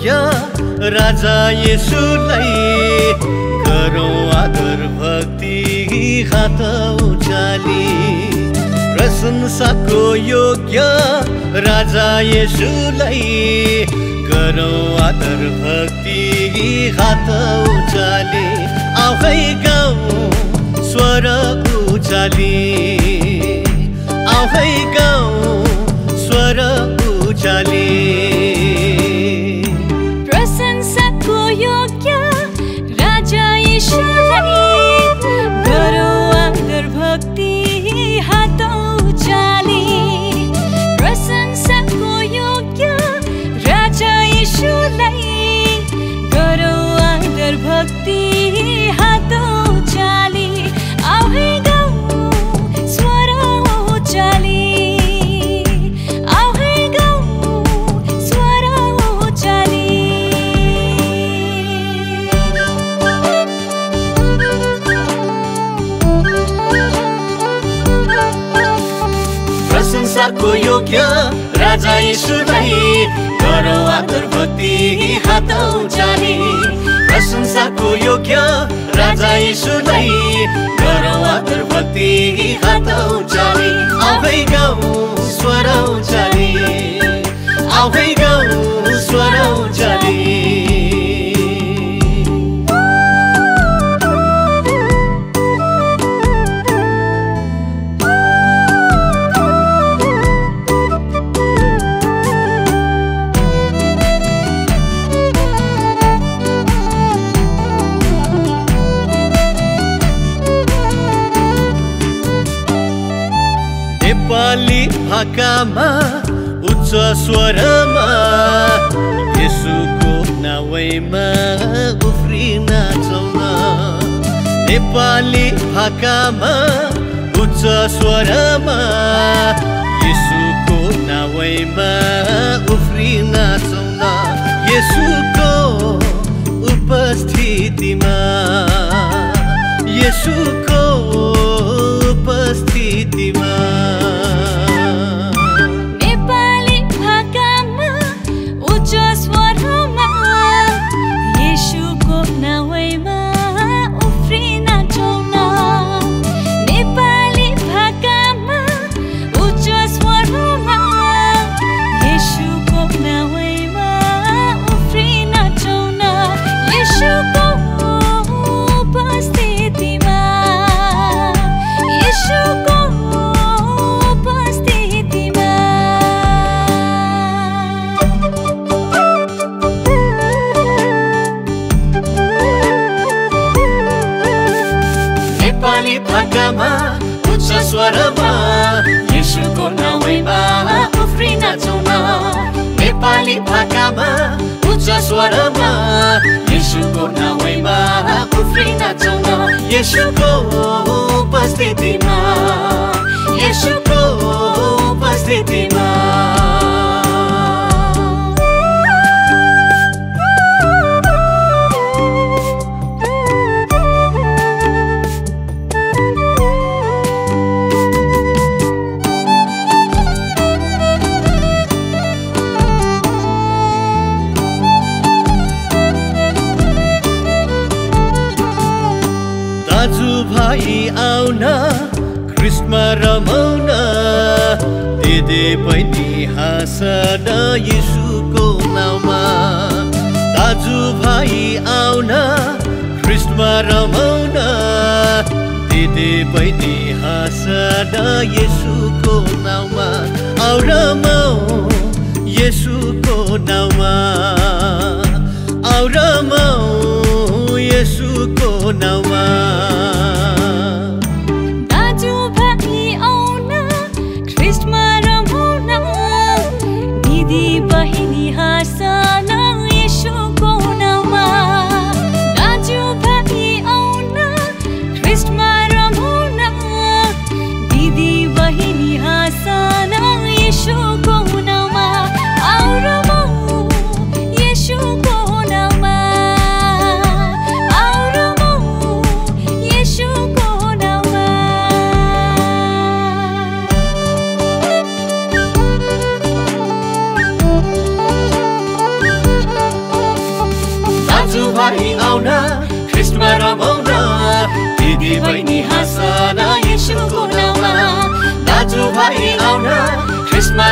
योग्य राजा येशूलाई गरौँ आदर भक्ति हात उचाली प्रशंसाको योग्य राजा येशूलाई गरौँ आदर भक्ति हात उचाली आफै गाउँ स्वर उचाली आफै गाउँ स्वर उचाली प्रशंसाको योग्य राजा येशूलाई गरौँ आदर भक्ति हात उचाली प्रशंसाको योग्य राजा येशूलाई गरौँ आदर भक्ति हात उचाली आफै गाउँ स्वर उचाली आफै गाउँ स्वर उचाली प्रशंसाको योग्य राजा येशूलाई गरौँ आदर भक्ति हात उचाली प्रशंसाको योग्य राजा येशूलाई गरौँ आदर भक्ति हात उचाली आफै गाउँ स्वर उचाली आफै गाउँ स्वर उचाली नेपाली भाकामा उच्च स्वरमा येशूको नाउँमा उफ्रिन नाचौँ नेपाली भाकामा उच्च स्वरमा येशूको नाउँमा उफ्रिन नाचौँ येशूको उपस्थितिमा येशूको उपस्थितिमा नेपाली भाकामा उच्च स्वरमा येशूको नाउँमा उफ्रिन नाचौँ नेपाली भाकामा उच्च स्वरमा येशूको नाउँमा उफ्रिन नाचौँ येशूको उपस्थितिमा येशूको उपस्थितिमा नेपाली भाकामा उच्च स्वरमा येशूको नाउँमा उफ्रिन नाचौँ नेपाली भाकामा उच्च स्वरमा येशूको नाउँमा उफ्रिन नाचौँ येशूको उपस्थितिमा येशूको उपस्थितिमा दाजुभाइ आउन क्रिस्मा रमाउन दिदी बहिनी हाँसन येशूको नाउँमा दाजुभाइ आउन क्रिस्मा रमाउन दिदी बहिनी हाँसन येशूको नाउँमा आउ रमाऊ येशूको नाउँमा आउ रमाऊ येशूको नाउँमा दाजुभाइ आउन क्रिस्मा रमाउन दिदी बहिनी हाँसन येशूको नाउँमा दाजुभाइ आउन क्रिस्मा रमाउन दिदी बहिनी हाँसन येशूको नाउँमा आउ रमाऊ येशूको नाउँमा आउ रमाऊ येशूको ख्रिस्टमा